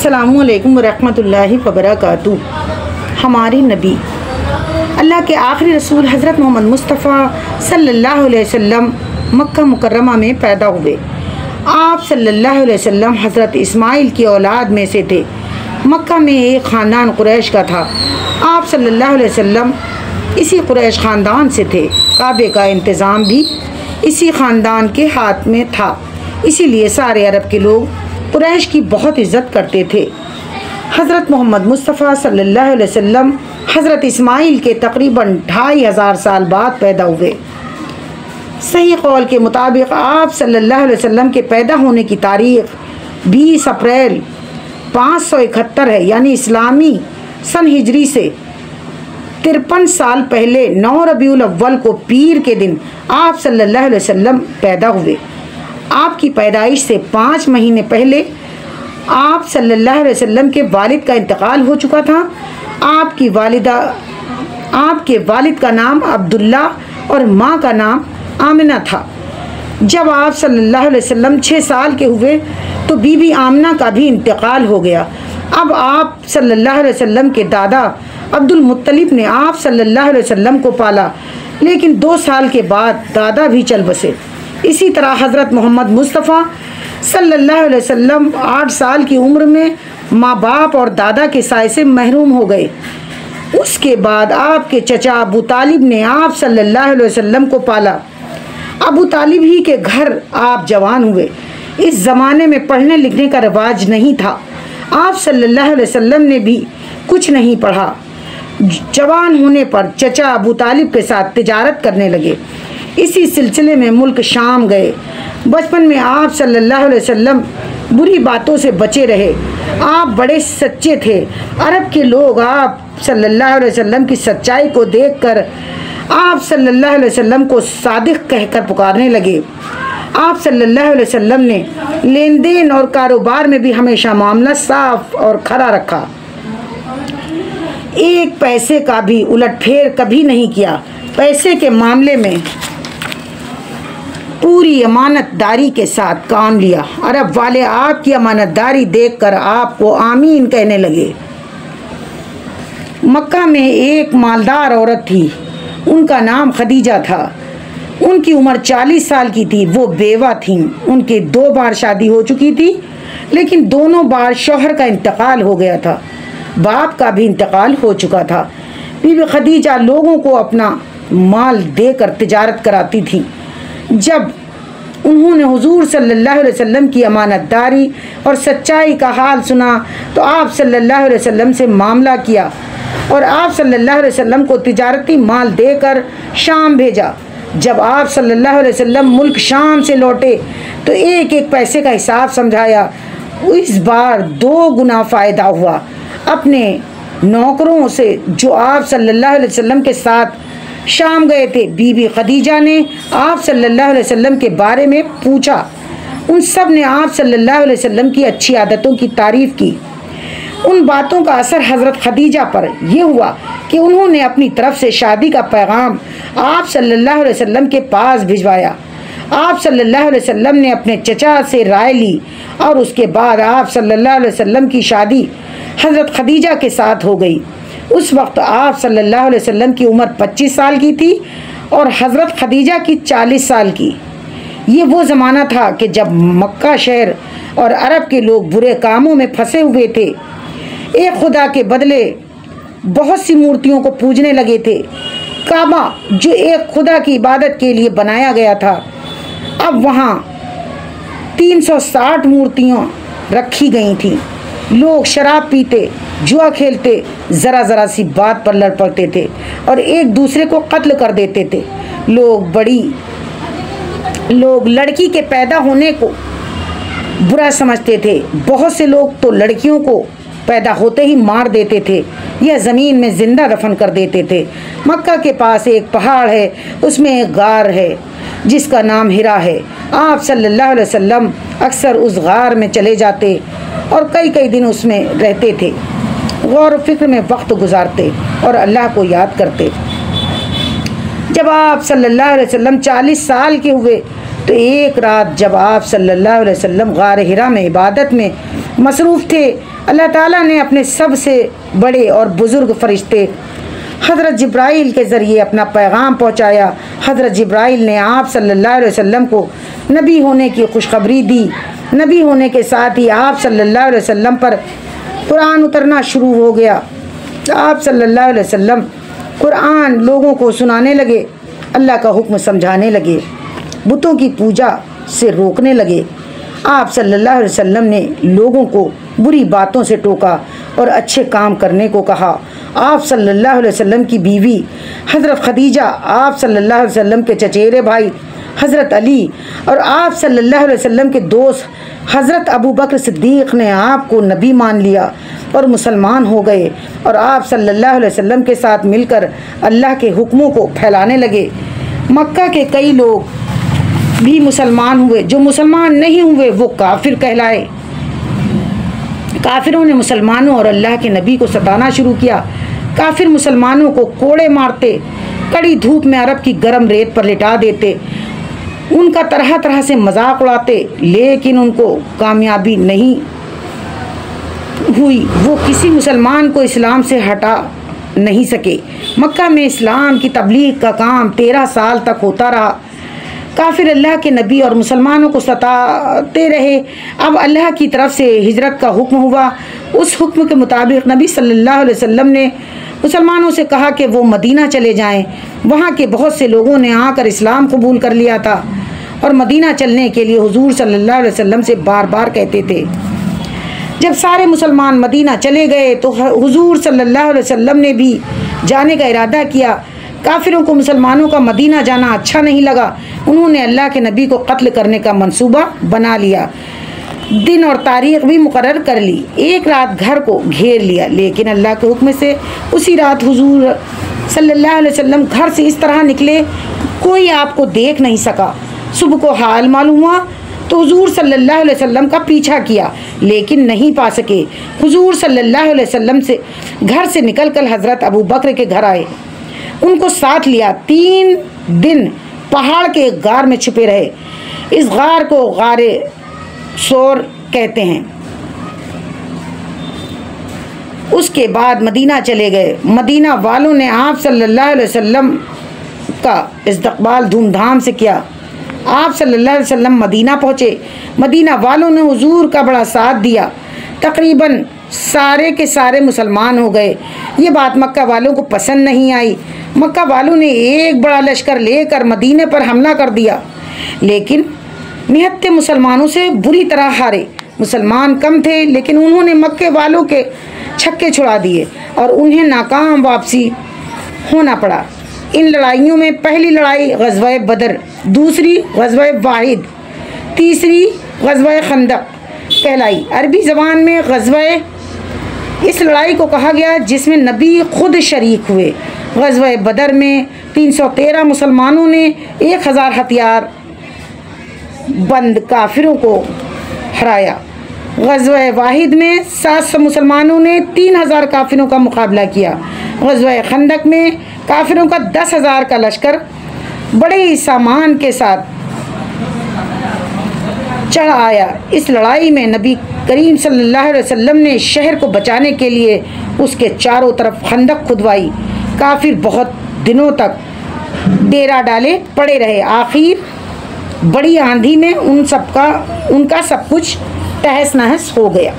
अस्सलामुअलैकुम वरहमतुल्लाहि वबरकातुहू। हमारे नबी अल्लाह के आखिरी रसूल हज़रत मोहम्मद मुस्तफ़ा सल्लल्लाहु अलैहि वसल्लम मक्का मुकर्रमा में पैदा हुए। आप सल्लल्लाहु अलैहि वसल्लम हज़रत इस्माइल की औलाद में से थे। मक्का में एक ख़ानदान कुरैश का था। आप सल्लल्लाहु अलैहि वसल्लम इसी कुरैश ख़ानदान से थे। काबे का इंतज़ाम भी इसी ख़ानदान के हाथ में था, इसीलिए सारे अरब के लोग कुरैश की बहुत इज़्ज़त करते थे। हज़रत मोहम्मद मुस्तफ़ा सल्लल्लाहु अलैहि वसल्लम हज़रत इस्माइल के तकरीबन 2500 साल बाद पैदा हुए। सही कौल के मुताबिक आप सल्लल्लाहु अलैहि वसल्लम के पैदा होने की तारीख़ 20 अप्रैल 571 है, यानी इस्लामी सन हिजरी से 53 साल पहले 9 रबीउल अव्वल को पीर के दिन आप सल्लल्लाहु अलैहि वसल्लम पैदा हुए। आपकी पैदाइश से 5 महीने पहले आप सल्लल्लाहु अलैहि वसल्लम के वालिद का इंतकाल हो चुका था। आपके वालिद का नाम अब्दुल्ला और माँ का नाम आमिना था। जब आप सल्लल्लाहु अलैहि वसल्लम 6 साल के हुए तो बीबी आमिना का भी इंतकाल हो गया। अब आप सल्लल्लाहु अलैहि वसल्लम के दादा अब्दुल मुत्तलिब ने आप सल्लल्लाहु अलैहि वसल्लम को पाला, लेकिन 2 साल के बाद दादा भी चल बसे। इसी तरह हज़रत मोहम्मद मुस्तफ़ा सल्लल्लाहु अलैहि वसल्लम 8 साल की उम्र में माँ बाप और दादा के साय से महरूम हो गए। उसके बाद आपके चचा अबू तालिब ने आप सल्लल्लाहु अलैहि वसल्लम को पाला। अबू तालिब ही के घर आप जवान हुए। इस ज़माने में पढ़ने लिखने का रिवाज नहीं था। आप सल्लल्लाहु अलैहि वसल्लम ने भी कुछ नहीं पढ़ा। जवान होने पर चचा अबू तालिब के साथ तिजारत करने लगे। इसी सिलसिले में मुल्क शाम गए। बचपन में आप सल्लल्लाहु अलैहि वसल्लम बुरी बातों से बचे रहे। आप बड़े सच्चे थे। अरब के लोग आप सल्लल्लाहु अलैहि वसल्लम की सच्चाई को देखकर आप सल्लल्लाहु अलैहि वसल्लम को सादिक कहकर पुकारने लगे। आप सल्लल्लाहु अलैहि वसल्लम ने लेन देन और कारोबार में भी हमेशा मामला साफ और खरा रखा। एक पैसे का भी उलटफेर कभी नहीं किया। पैसे के मामले में पूरी अमानतदारी के साथ काम लिया। अरब वाले आपकी अमानतदारी देखकर आपको आमीन कहने लगे। मक्का में एक मालदार औरत थी, उनका नाम खदीजा था। उनकी उम्र 40 साल की थी। वो बेवा थीं। उनके 2 बार शादी हो चुकी थी, लेकिन दोनों बार शौहर का इंतकाल हो गया था। बाप का भी इंतकाल हो चुका था। बीबी खदीजा लोगों को अपना माल देकर तिजारत कराती थी। जब उन्होंने हुजूर सल्लल्लाहु अलैहि वसल्लम की अमानतदारी और सच्चाई का हाल सुना तो आप सल्लल्लाहु अलैहि वसल्लम से मामला किया और आप सल्लल्लाहु अलैहि वसल्लम को तिजारती माल देकर शाम भेजा। जब आप सल्लल्लाहु अलैहि वसल्लम मुल्क शाम से लौटे तो एक एक पैसे का हिसाब समझाया। इस बार 2 गुना फ़ायदा हुआ। अपने नौकरों से जो आप सल्लल्लाहु अलैहि वसल्लम के साथ शाम गए थे, बीबी खदीजा ने आप सल्लल्लाहु अलैहि वसल्लम के बारे में पूछा। उन सब ने आप सल्लल्लाहु अलैहि वसल्लम की अच्छी आदतों की तारीफ़ की। उन बातों का असर हज़रत खदीजा पर यह हुआ कि उन्होंने अपनी तरफ से शादी का पैगाम आप सल्लल्लाहु अलैहि वसल्लम के पास भिजवाया। आप सल्लल्लाहु अलैहि वसल्लम ने अपने चचा से राय ली और उसके बाद आप सल्लल्लाहु अलैहि वसल्लम की शादी हज़रत खदीजा के साथ हो गई। उस वक्त आप सल्लल्लाहु अलैहि वसल्लम की उम्र 25 साल की थी और हज़रत खदीजा की 40 साल की। ये वो ज़माना था कि जब मक्का शहर और अरब के लोग बुरे कामों में फंसे हुए थे। एक खुदा के बदले बहुत सी मूर्तियों को पूजने लगे थे। काबा जो एक खुदा की इबादत के लिए बनाया गया था, अब वहाँ 360 मूर्तियाँ रखी गई थीं। लोग शराब पीते, जुआ खेलते, ज़रा सी बात पर लड़ पड़ते थे और एक दूसरे को कत्ल कर देते थे। लोग लड़की के पैदा होने को बुरा समझते थे। बहुत से लोग तो लड़कियों को पैदा होते ही मार देते थे या ज़मीन में ज़िंदा दफन कर देते थे। मक्का के पास एक पहाड़ है, उसमें एक गार है जिसका नाम हिरा है। आप सल्लल्लाहु अलैहि वसल्लम अक्सर उस गार में चले जाते और कई दिन उसमें रहते थे। गौर व फिक्र में वक्त गुजारते और अल्लाह को याद करते। जब आप सल्लल्लाहु अलैहि वसल्लम 40 साल के हुए तो एक रात जब आप सल्लल्लाहु अलैहि वसल्लम गार हिरा में इबादत में मसरूफ़ थे, अल्लाह ताला ने अपने सबसे बड़े और बुज़ुर्ग फरिश्ते हज़रत जिब्राइल के ज़रिए अपना पैगाम पहुँचाया। हज़रत जिब्राइल ने आप सल्लल्लाहु अलैहि वसल्लम को नबी होने की खुशखबरी दी। नबी होने के साथ ही आप सल्लल्लाहु अलैहि वसल्लम पर कुरान उतरना शुरू हो गया। आप सल्लल्लाहु अलैहि वसल्लम कुरान लोगों को सुनाने लगे, अल्लाह का हुक्म समझाने लगे, बुतों की पूजा से रोकने लगे। आप सल्लल्लाहु अलैहि वसल्लम ने लोगों को बुरी बातों से टोका और अच्छे काम करने को कहा। आप सल्लल्लाहु अलैहि वसल्लम की बीवी हज़रत खदीजा, आप सल्लल्लाहु अलैहि वसल्लम के चचेरे भाई हज़रत अली और आप सल्लल्लाहु अलैहि वसल्लम के दोस्त हज़रत अबू बकर सिद्दीक़ ने आपको नबी मान लिया और मुसलमान हो गए और आप सल्लल्लाहु अलैहि वसल्लम के साथ मिलकर अल्लाह के हुक्मों को फैलाने लगे। मक्का के कई लोग भी मुसलमान हुए, जो मुसलमान नहीं हुए वो काफिर कहलाए। काफिरों ने मुसलमानों और अल्लाह के नबी को सताना शुरू किया। काफिर मुसलमानों को कोड़े मारते, कड़ी धूप में अरब की गर्म रेत पर लिटा देते, उनका तरह तरह से मजाक उड़ाते, लेकिन उनको कामयाबी नहीं हुई। वो किसी मुसलमान को इस्लाम से हटा नहीं सके। मक्का में इस्लाम की तबलीग का काम 13 साल तक होता रहा। काफिर अल्लाह के नबी और मुसलमानों को सताते रहे। अब अल्लाह की तरफ से हिजरत का हुक्म हुआ। उस हुक्म के मुताबिक नबी सल्लल्लाहु अलैहि वसल्लम ने मुसलमानों से कहा कि वो मदीना चले जाएं। वहाँ के बहुत से लोगों ने आकर इस्लाम कबूल कर लिया था और मदीना चलने के लिए हुजूर सल्लल्लाहु अलैहि वसल्लम से बार बार कहते थे। जब सारे मुसलमान मदीना चले गए तो हुजूर सल्लल्लाहु अलैहि वसल्लम ने भी जाने का इरादा किया। काफिरों को मुसलमानों का मदीना जाना अच्छा नहीं लगा। उन्होंने अल्लाह के नबी को कत्ल करने का मंसूबा बना लिया। दिन और तारीख भी मुकर्रर कर ली। एक रात घर को घेर लिया, लेकिन अल्लाह के हुक्म से उसी रात हुजूर सल्लल्लाहु अलैहि वसल्लम घर से इस तरह निकले कोई आपको देख नहीं सका। सुबह को हाल मालूम हुआ तो हुजूर सल्लल्लाहु अलैहि वसल्लम का पीछा किया, लेकिन नहीं पा सके। हुजूर सल्लल्लाहु अलैहि वसल्लम से घर से निकलकर हज़रत अबू बकर के घर आए, उनको साथ लिया। 3 दिन पहाड़ के गार में छुपे रहे। इस गार को गारे सोर कहते हैं। उसके बाद मदीना चले गए। मदीना वालों ने आप सल्लल्लाहु अलैहि वसल्लम का इस्तकबाल धूमधाम से किया। आप सल्लल्लाहु अलैहि वसल्लम मदीना पहुँचे। मदीना वालों ने हुजूर का बड़ा साथ दिया। तकरीबन सारे के सारे मुसलमान हो गए। ये बात मक्का वालों को पसंद नहीं आई। मक्का वालों ने एक बड़ा लश्कर लेकर मदीने पर हमला कर दिया, लेकिन निहत्ते मुसलमानों से बुरी तरह हारे। मुसलमान कम थे, लेकिन उन्होंने मक्के वालों के छक्के छुड़ा दिए और उन्हें नाकाम वापसी होना पड़ा। इन लड़ाइयों में पहली लड़ाई ग़ज़वा बदर, दूसरी ग़ज़वा वाहिद, तीसरी ग़ज़वा खंदक कहलाई। अरबी ज़बान में ग़ज़वा इस लड़ाई को कहा गया जिसमें नबी खुद शरीक हुए। ग़ज़वा बदर में 313 मुसलमानों ने 1000 हथियार बंद काफिरों को हराया। ग़ज़वा वाहिद में 700 मुसलमानों ने 3000 काफिरों का मुकाबला किया। ग़ज़वा खंदक में काफिरों का 10,000 का लश्कर बड़े ही सामान के साथ चढ़ आया। इस लड़ाई में नबी करीम सल्लल्लाहु अलैहि वसल्लम ने शहर को बचाने के लिए उसके चारों तरफ खंदक खुदवाई। काफिर बहुत दिनों तक डेरा डाले पड़े रहे। आखिर बड़ी आंधी में उनका सब कुछ तहस नहस हो गया।